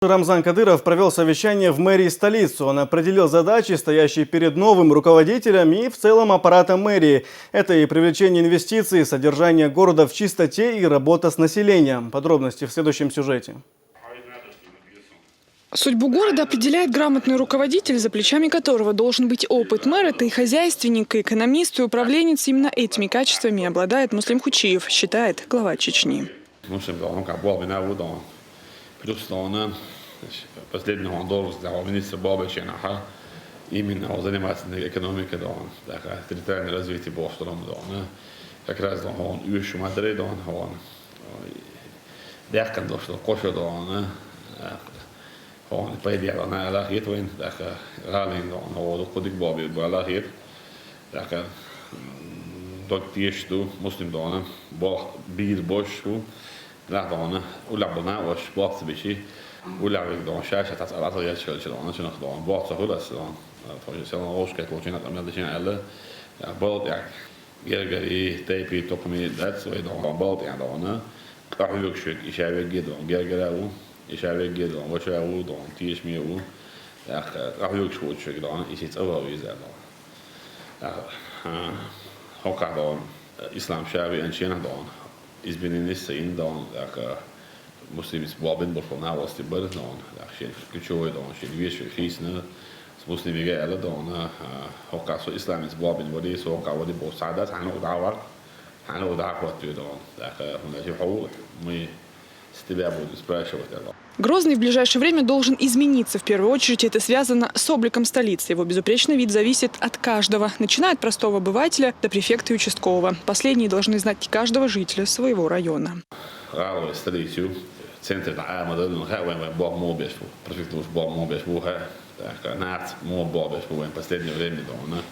Рамзан Кадыров провел совещание в мэрии столицы. Он определил задачи, стоящие перед новым руководителем и в целом аппаратом мэрии. Это и привлечение инвестиций, содержание города в чистоте и работа с населением. Подробности в следующем сюжете. Судьбу города определяет грамотный руководитель, за плечами которого должен быть опыт. Мэр – это и хозяйственник, и экономист, и управленец. Именно этими качествами обладает Муслим Хучиев, считает глава Чечни. Последний он должен сделать министр Бабаченаха, именно заниматься экономикой, территориальное развитие Бостона, как раз он ющу Мадрид, он дехкан дошло кошо, он пойдет на Аллахит, он галин, он ходит Баби, Аллахит, доктишту муслим дона, бог бир бошу, лахдона, улабна, ваш бог биши. ولعب دون شاشة تسأل عطل يشكل شلون شنو خدون باص سهولة شلون طيب شلون روش كيف وجينا تعمل شيء على بلط يعني جرجري تيبي توكمي دات سوي دون بلط يعني دون أحيوك شك إشارة جدا جرجراو إشارة جدا وشاو دون تيش ميو أحيوك شك دون إيش تسوى ويزا دون هوكا دون إسلام شعبي أنشينا دون إزبنين السين دون Muslims Babin bort na was die bord dan geen kultuur dan geen wees christenen muslimen gele dan hokka so islamisch Babin ودي so hokka ودي bo saadat hanu da'wa wat dan هنا شي حقوق мы استبابوا спрашивать это. Грозный в ближайшее время должен измениться. В первую очередь это связано с обликом столицы. Его безупречный вид зависит от каждого, начиная от простого обывателя до префекта и участкового. Последние должны знать каждого жителя своего района. Центр Амада, ну хай вен бог мобиш, префектур бог мобиш, буха, так нат мо бобиш, в последнее время дона,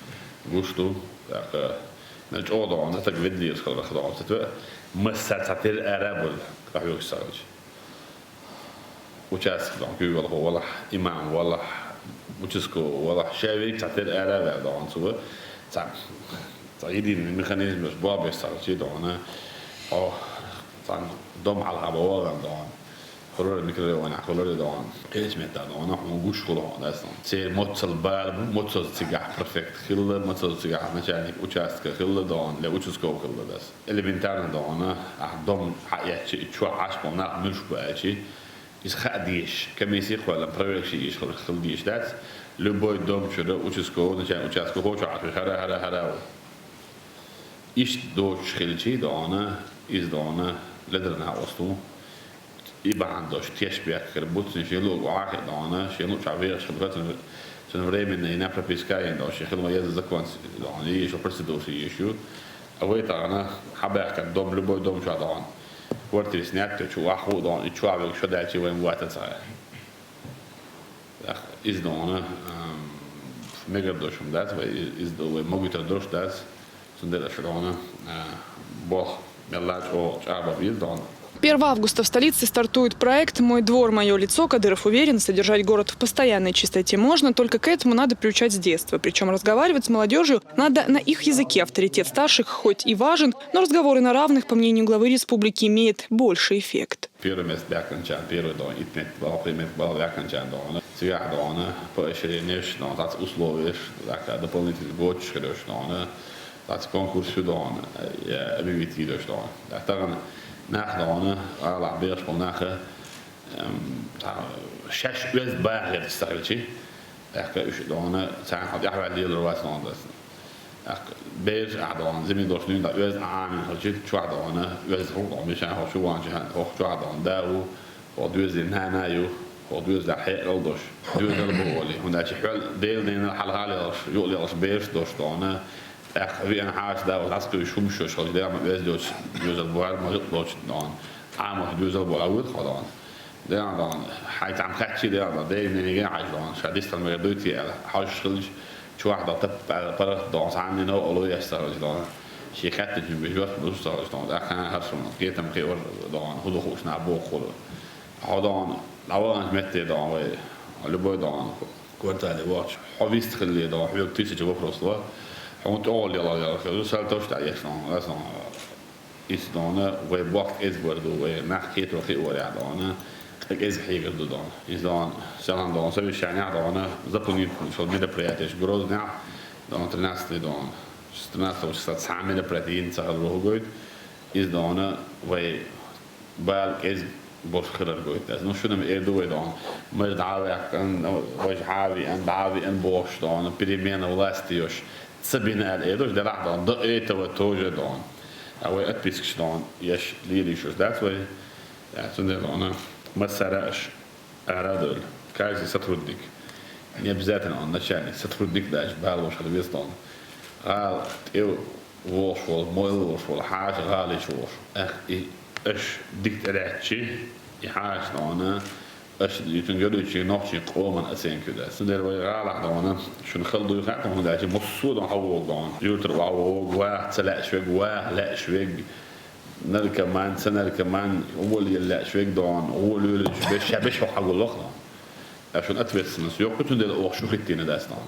гушту, так значит одон, это видли, что рахдон, это مساتير арабul, как его сказать. Участок, donc eu вала имам, вала участковый, вала шевик, сатир араб, дон, сува, так, един механизм, бобиш, сказать, дона, о, там дом алхабова, дон. خلور الميكرووين خلور دون إيش متى دون إحنا نقول خلون أصلاً سير متصل بار متصل سجع perfect خلة متصل سجع مثلاً وشاست خلة دون لا وشسكو خلة بس اللي بنتعنا دون أحضم حياتي شو عشبه ناق مش بقى إيش خديش كم يصير ولا بريك شيء إيش خلديش ده لبوي دوم شو وشسكو مثلاً وشاسكو هو شو عارف هرا إيش دوش خلشي دون إيش دون لدرنا وسطو يبقى عندوش تيشبيك كربوت نشيلو وعاقد دعنا شيلو شعبية شبكات سنوري من هنا بربيسكاي عندوش يخلو ما يزز زكوان دعنا يشو برسدوس يشو أويت أنا حباك كدوم لبوي دوم شو دعنا ورتي سنات شو أخو دعنا يشو عبيك شو دعتي وين وقت صحيح إز دعنا ميجر دوشم دات وإز دو موجود دوش دات سندل شدعنا بوخ ملاج أو شعب بيل دعنا 1 августа в столице стартует проект «Мой двор, мое лицо». Кадыров уверен, содержать город в постоянной чистоте можно, только к этому надо приучать с детства. Причем разговаривать с молодежью надо на их языке. Авторитет старших хоть и важен, но разговоры на равных, по мнению главы республики, имеет больший эффект. ناخذ على بيرش وناخذ شش ويز باغر تستغلشي احكي ايش دونا ساعه حد يحرق لي الرواس نوندس بيرش اعدون زمي دوشنين دا ويز عامل هجيت شو عدونا ويز هو مشان هو شو وان جهان هو شو عدون داو ودوز نانايو ودوز حق الدوش دوز البولي هنا شي حل ديل دين الحلقه يقول لي بيرش دوش دونا wie een huis daar was als je soms zo schuld daar maar wees dus het boer maar het loopt dan aan dus het boer uit gedaan dan hij tam gaat daar dat deed nee ja hij dan zo dit dan weer doet hij huis schuld zo dat per dan aan en al je staat dan je gaat het nu weer dus dan daar gaan hij zo nog keer hem keer dan hoe de goed naar boven gaan dan nou met dit dan weer alle boer dan kort aan de watch hij wist geleden dan hij ook tussen je oplossen حمت أول يلا خذوا سالتوش تعيش نون أصلا إستانا وبوقت إزبردو ونحكيت وخي وريعدانا Ez hígad dodon. Izdan selan don совещания don заполнить что мероприятие Грозня don 13 don 13 числа сами мероприятие сахал гойд издан вай бал из بوشخر الجويت از نشونم ایدوی دان مر دعوی کن وجه حاوی ان دعوی ان بوش دان پریمین ولاستیوش سبین ایدوش درح دان دقیت و توجه دان اوی اتبیسکش دان یش لیلیشوش دات وی داتون دان مسرش ارادل کایزی ستردیک نبزاتن آن نشانی ستردیک داش بالوش خلویست دان قال ایو ووش ول مویل ووش ول حاج غالیش ووش اش ديكت راتشي يحاش دانا اش يتنجدو شي نوشي قوما اسين كده سندر وي غالع دانا شنو خلدو يخاطم هون داجي مصود هو دان يوتر واو وا تلا شوي وا لا شوي نل كمان سنه كمان هو اللي لا شوي دان هو اللي بش حق الاخر عشان اتبس نس يوقتو دل او شو خيتين داس دان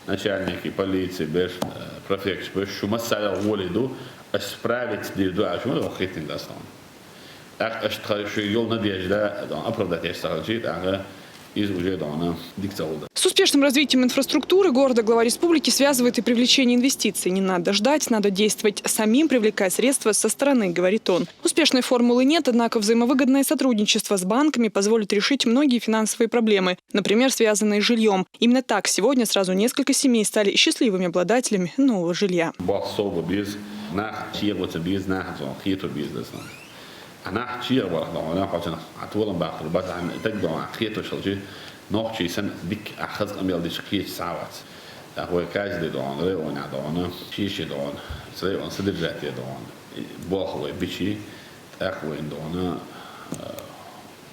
начальники полиции беш префект беш شو مسألة هو اللي دو اسبرالت دي دو عشان هو خيتين داس دان С успешным развитием инфраструктуры города глава республики связывает и привлечение инвестиций. Не надо ждать, надо действовать самим, привлекать средства со стороны, говорит он. Успешной формулы нет, однако взаимовыгодное сотрудничество с банками позволит решить многие финансовые проблемы, например, связанные с жильем. Именно так сегодня сразу несколько семей стали счастливыми обладателями нового жилья. أنا أحكي والله أنا حاطين عطولا باخر بس عن تقدر عن خيط وشلجي نوحشي سن ديك أخذ أميال ديش خيط ساعات هو كاز دي دون ريون عدونا شيشي دون سريون صدر جاتي دون باخوي بيشي أخوين دون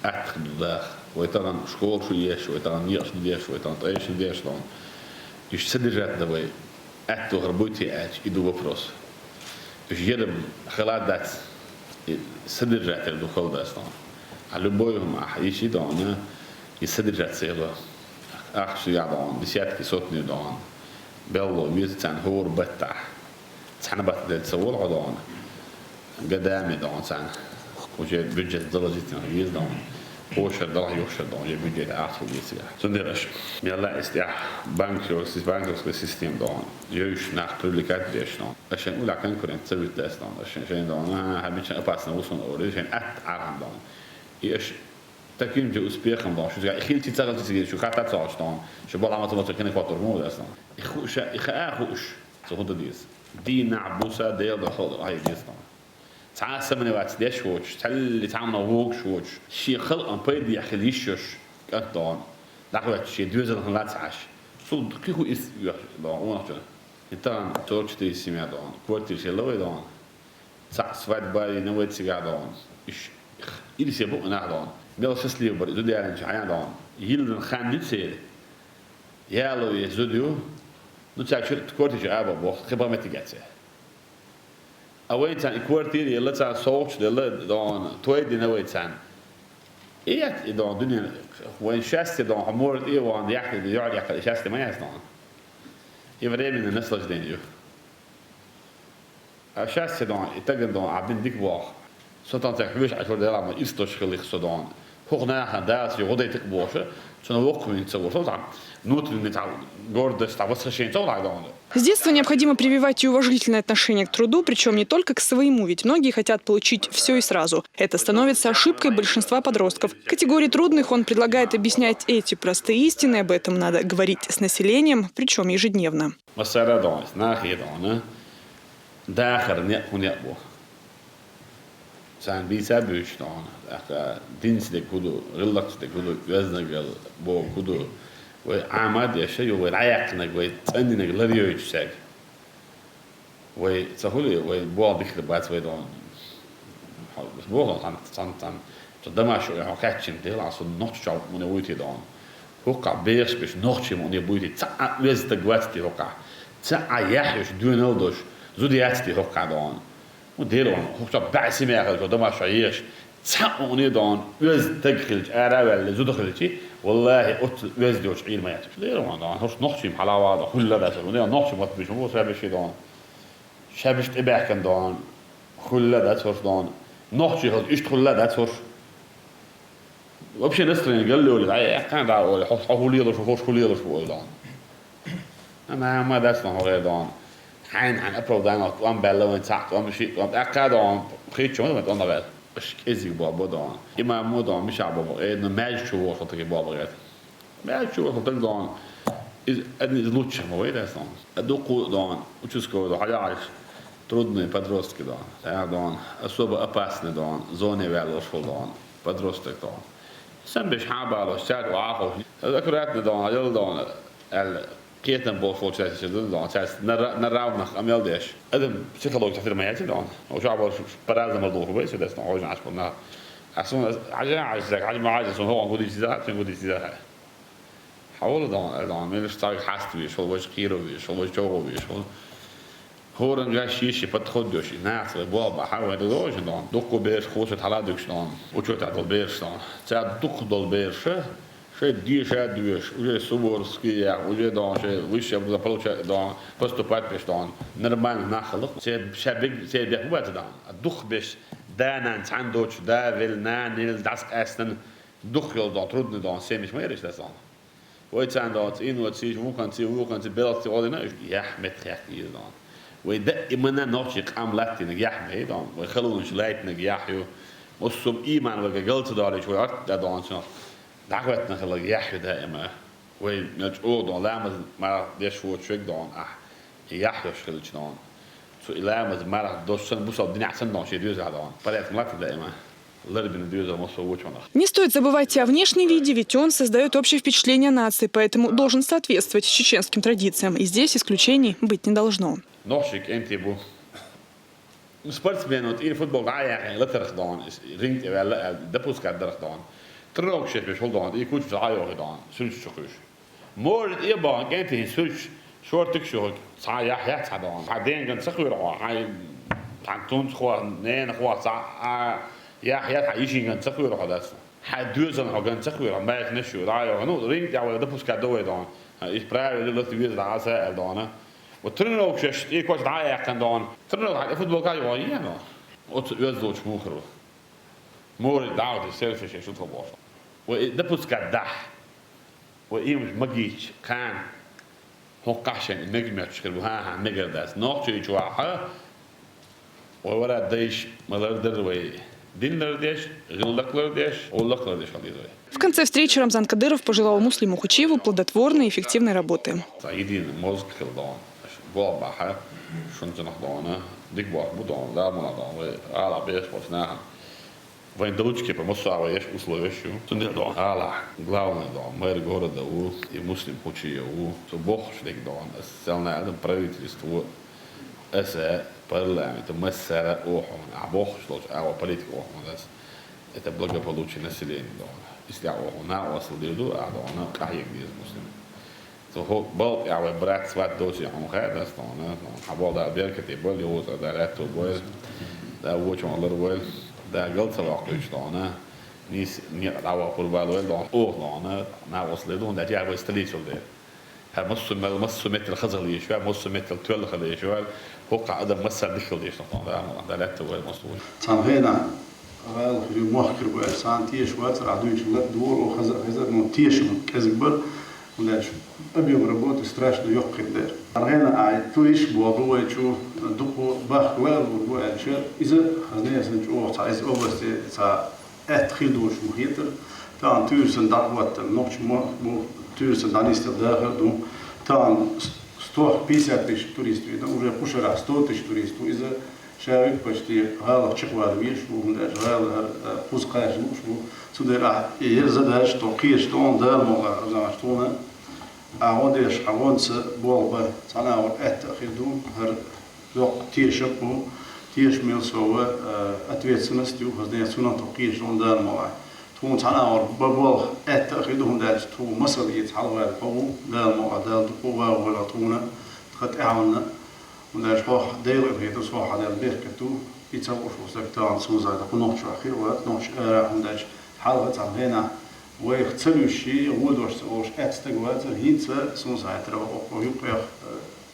أتخ داخ ويتران شكول شو يش ويتران يش ديش ويتران طيش ديش دون يش صدر جات دوي أتو هربوتي أتش يدو بفروس يش يرب خلال دات صدر جات الدخول داستان على بويهم أحيشي دانا يصدر جات سيروا أخشى يعدان بسيات كسوتني دان بيلو ميزتان هور بتاع تحنا بتدل سوول عدان قدامي دان سان وجد بجت درجتنا يزدان وشر دلع يوشر دان جد بجت أعطوا بيسيا سندرش يلا استيح بانك سيستم دان يوش ناخ publikat داشتان عشان أقول لك أنكر أنت سويت داشتان عشان دان هبيش أباسنا وصلنا أوري عشان عرم دان إيش تكيم جو أسبيخم دان شو خيلتي تزغل تسجيل شو خاطر تزعجتان شو بالله ما تبغى تكني قطر مو داشتان إخوش إخوش سخوت ديس دي نعبوسة ديال دخول هاي ديستان تعال سمني وقت ديش وش تعال تعمل ووك شوش شيء خلق أم بيدي أخليشش كأنتان دعوة شيء دوزل هلا تعش صود كيهو إس دان ونحجنا إنتان تورش تيسيم يا دان كورتي شيء لوي دان ساعة سواد باي نويت سجع دان إيش إلي سيبوق نح دان بيلا شسلي وبر زودي على نشعيان دان يهيل خان نتسير يا لو يزوديو نتساعد شو كورتي شيء أبا بوقت خبر ما تجاتسه أوين تان كورتي يلا تان صوت يلا دان تويد نويت تان إيه دان دنيا وين شاست دان حمور إيه وان يحكي يعرف شاست ما يسدان يفرق من الناس لجدين يو شاست دان يتجن دان عبين ديك واق سلطان تحويش عشر دلار ما يستوش خليك سودان هوغنا هنداس يغودي تقبوشه شنو وقت من تصور طبعا نوت نتعود гордость а восхищение طبعا دان. С детства необходимо прививать и уважительное отношение к труду, причем не только к своему, ведь многие хотят получить все и сразу. Это становится ошибкой большинства подростков. В категории трудных он предлагает объяснять эти простые истины, об этом надо говорить с населением, причем ежедневно. Sen bisa büyüştün, dins de kudu, relax de kudu, göznegal, bo kudu, ve amad yaşıyor, ve ayakına, ve tendine geliyor yüksek. Ve sahuli, ve bu abikli bat ve don, bu olan tantan, tadamaşo ya kaçın değil, aslında nokta bunu uyuti don. Hoka beers bis nokta bunu uyuti, ta vezde gvati hoka, ta ayahış düneldoş, zudiyati hoka don. وديرون هو بعسي ما ياخذ قدام عشايش تسعوني دون وز تدخل ولا زو دخلتي والله وز دوش عيل ما يعرف ديرون دون هوش نخشي حلاوه هذا كل هذا سوى نخشي ما تبيش مو سبب شيء دون شابش تبعك دون كل هذا سوى دون نخشي هذا ايش كل هذا سوى вообще настроение قال له لا كان دا ولا حول يلا شوف كل يلا شوف دان انا ما داس نو غير دان حين عن ابرو دان وان بلو ان تاع وان شيء وان اكاد دان خيت شو ما دان غير اش كيزي بابا دان اما مو دان مش عبابا انه ما شو هو خاطر بابا غير ما شو خاطر دان از ادني لوتش ما وين دان ادوق دان وتشكو دان حاجه عايش трудные подростки дان دان особо опасные дан зоны велошол дан подросток дان sen biex ħaba għal oċċad u għafu. Akkuratni don, għal don, għal kietem bo fuq ċessi don, ċess narrawna għamil dex. Għadim psikolog taħtir ma jgħati don, u ċabu parazza mal-duħu bejs, u desna għoġna għaxkunna. Għasun għagġa għagġa, għagġa għagġa, sun huwa għudi ġizat, fin għudi ġizat. Għawlu don, minn ix-taħi ħasti biex, u għuġ kiru biex, u għuġ ġogu biex, هورن جاش يشي بتخدوش ناس بابا حاول دوش دون دقو بيرش خوش تحلادوش دون وشو تعدل بيرش دون تعد دقدل بيرش شيء دي شيء دوش وجه سوبرسكي وجه دون شيء وش يبغى بلوش دون поступать بيش دون نرمال نخلق شبيك شيء بيحبط دون الدخ بيش دانا عندوش دافل نانيل داسك أصلا دخ يل دون تردني دون سامش ما يريش دون ويتسان دون إن وتسيج ممكن تي بلط تقولنا يا متخيل دون ويدق منا نوشيق عملتي نجاح ميدان ويخلون شليت نجاحيو والصب إيمان وجلت داري شوي أرد دان شنو دعوتنا خلا نجاحيو دائما وينجود دان لامز ما ديش هو شوي دان يحيو شغل شنون سو لامز ما دوش سن بوصل الدنيا أحسن دان شيء ديوز هذا بريت ملاتي دائما Не стоит забывать и о внешнем виде, ведь он создает общее впечатление нации, поэтому должен соответствовать чеченским традициям. И здесь исключений быть не должно. Norsik entibу. Sportsmen in voetbal daar eigenlijk letter gedaan is ringt wel de postkaart daar gedaan. Terug zit dus gedaan. Ik goed verhaal gedaan. Sulch terug. Maar het eerbaar kent hij sulch soort ik zo. Sa ja het gedaan. Hij denkt dat zeker hij kan toen gewoon nee gewoon ja hij is in zeker gedaan. Hij doet zijn gaan zeker maar het niet zo. Daar no ringt ja wel de postkaart door gedaan. Ik praat wel dat weer daar ze gedaan. وترنو كش إيكوش دعاية كندان ترنو هذا فوتبول كاي وايي أنا وتوزوج مخرو مور دعوة السيرفيس شو تبغى ودبوس كدح وإيمش مجيش كان هو قاشن نجمة تشكل ها نجر داس نوقش يجواها وورا ديش ملردر وي دينر ديش غلقلر ديش ولقلر ديش خليزوي. В конце встречи Рамзан Кадыров пожелал Муслиму Хучиеву плодотворной и эффективной работы. بابا شنت نحضانه ديك بار بدون لا منضان على بيش بسناها وين دوتش كيف مصاويش условия تندون على главный дом мэр города у и муслим Хучиев то бог шлик дон селна это правительство это парламент مسألة أوحون عبوخ شلون أو политика أوحون это благополучие населения дон если أوحون وصل ديدو أدونا كهيك ديز مسلم تو بال يعني برات سوات دوسي عم خير ده استون حبوا ده بيركتي بولي هو ده راتو بويز ده وش عن لرويل ده قلت سواق استون نيس ني دعوة قربالويل ده أوه أنا وصل لهم ده جاب استلي شو ده مص متر خزر ليش شوي مص متر تول خليه شوي هو قاعد مص دخل ليش استون ده راتو بويل مصول تمهينا قال في مخكر بإحسان تيش واتر عدوش لا دور وخزر من تيش كذبر وليش أبي وربوت استراش ده يحكي دير. أرجعنا عاد تويش بوابو يشوف دقو باخ وير وبو أشياء إذا خزني سنجوا تعيز أوبس تا أتخيل دوش مخيتر تان تورسن دعوة نقش مو تورسن دانيست داخل دو تان ستوح بيسات بيش توريست ويدا وجا بوشرا ستوتش توريست إذا شايف بشتي هذا شقوال ويش وهنداش هذا فوز قاش مش مو سودر يزداش توقيش تون دار مولا زعما شتونا أعودش أعودس بولبا أنا وقت أخذهم هر وقت تيشبو تيش ميل سوا أتويت سنستيو هذا سنة توقيش تون دار مولا تون أنا وبول أت أخذهم داش تو مصر يتحلوا الحو دار مولا دار دقوا ولا تونا خد أعونا وناش روح دير الهيد صوح على البركة يتصور شو سكتان سوزا تكون شو أخير وقت نوش وناش حالة هنا ويختلوا الشيء ودوش تقولش أتستقوات هينسا سوزا ترى ويبقى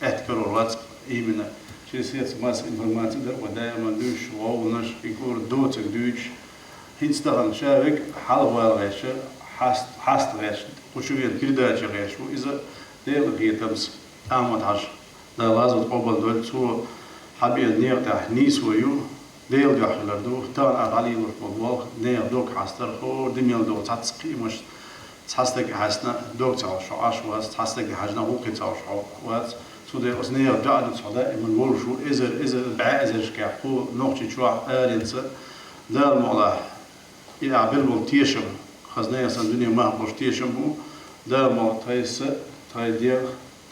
أتكررات إيمنا شيء سياسة ماس إنفورماتي در ودائما دوش وناش يقول دوت دوش هينستغل شارك حلوة الغش حاست غش وشوفين كرداش غش وإذا دير غيتمس أمد عش ده لازم قبل دول سو حبيت نير تح نيس ويو دير دخل دو تان علي الفوتبول نير دوك حاستر هو دميل دو تسقي مش تحسك حسنا دوك تعش عش واس تحسك حجنا هو كتعش واس سو دير أصنير جاد صدا من ورشو إذا بعازج كحقو نقطة شو أرينس ده الموضوع إذا عبلوا تيشم خزنايا الدنيا ما بوش تيشم هو ده الموضوع تايس تاي دير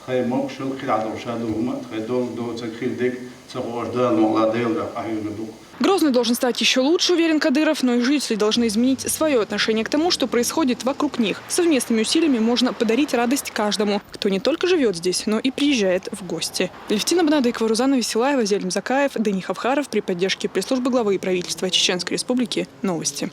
تاي موكشل خير على وشادو هما تاي دو تكخيل ديك تروح ده الموضوع ديل ده أحيو ندوق. Грозный должен стать еще лучше, уверен Кадыров, но и жители должны изменить свое отношение к тому, что происходит вокруг них. Совместными усилиями можно подарить радость каждому, кто не только живет здесь, но и приезжает в гости. Левтина Бнадыкова, Рузана Веселаева, Зельм Закаев, Дени Хавхаров при поддержке пресс-службы главы правительства Чеченской Республики. Новости.